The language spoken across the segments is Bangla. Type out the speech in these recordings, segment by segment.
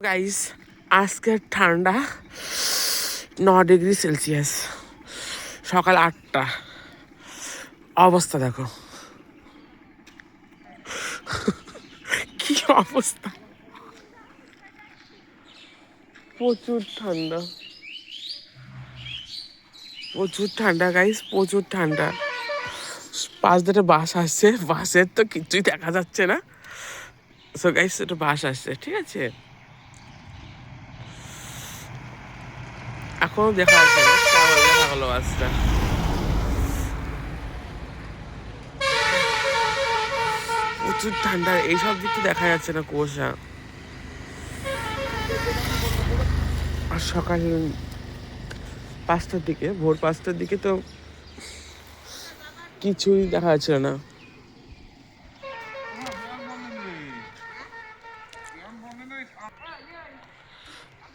গাইস, আজকের ঠান্ডা 9 ডিগ্রি সেলসিয়াস, সকাল 8টা। অবস্থা দেখো, কি অবস্থা, প্রচুর ঠান্ডা, প্রচুর ঠান্ডা গাইস, প্রচুর ঠান্ডা। পাশ দিয়ে বাস আসছে, বাসের তো কিছুই দেখা যাচ্ছে না। সো গাইস, একটা বাস আসছে, ঠিক আছে, এখনো দেখা যাচ্ছে না, দেখা গেলো বাসটা। প্রচুর ঠান্ডা, এইসব দিক তো দেখা যাচ্ছে না, কুয়াশা। আর সকাল 5টার দিকে, ভোর 5টার দিকে তো কিছুই দেখা যাচ্ছিল না।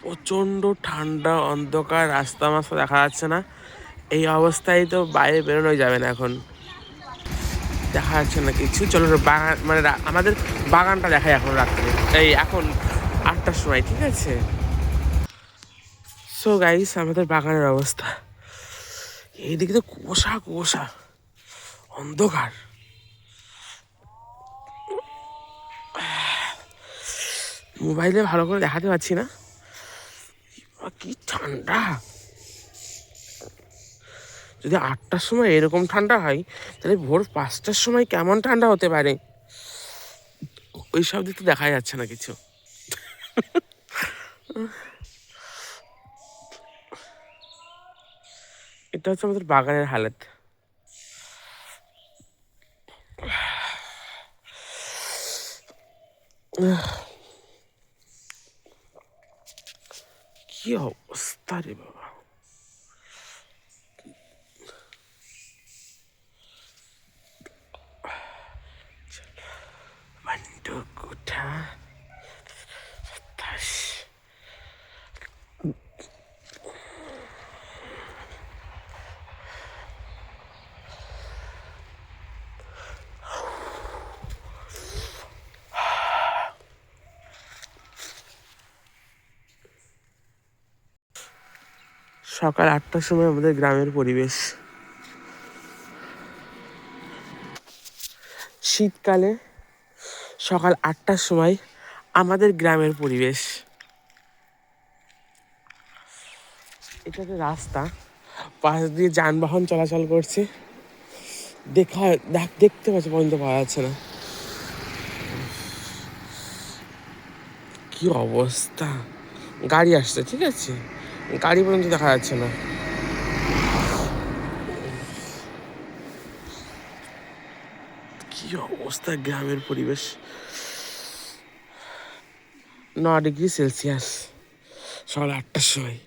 প্রচণ্ড ঠান্ডা, অন্ধকার, রাস্তা মাস্তা দেখা যাচ্ছে না। এই অবস্থায় তো বাইরে বেরোনোই যাবে না, এখন দেখা যাচ্ছে না কিছু। চলো বাগান, মানে আমাদের বাগানটা দেখায় এখন রাত্রে, এই এখন 8টার সময়, ঠিক আছে। সো গাইস, আমাদের বাগানের অবস্থা এইদিকে তো কুয়াশা কুয়াশা, অন্ধকার। মোবাইলে ভালো করে দেখাতে পারছি না, কি ঠান্ডা। যদি 8টার সময় এরকম ঠান্ডা হয়, তাহলে ভোর 5টার সময় কেমন ঠান্ডা হতে পারে, ওই সব দিক তো দেখা যাচ্ছে না কিছু। এটা হচ্ছে আমাদের বাগানের হালত। কি অবস্থা রে বাবা, কোঠা 27। সকাল 8টার সময় আমাদের গ্রামের পরিবেশ। শীতকালে সকাল 8টার সময় আমাদের গ্রামের পরিবেশ। এটা একটা রাস্তা, পাশ দিয়ে যানবাহন চলাচল করছে, দেখতে পাচ্ছে পর্যন্ত পাওয়া যাচ্ছে না, কি অবস্থা। গাড়ি আসছে, ঠিক আছে, গাড়ি পর্যন্ত দেখা যাচ্ছে না। কি অবস্থা গ্রামের পরিবেশ। 9 ডিগ্রি সেলসিয়াস, সকাল 8টার সময়।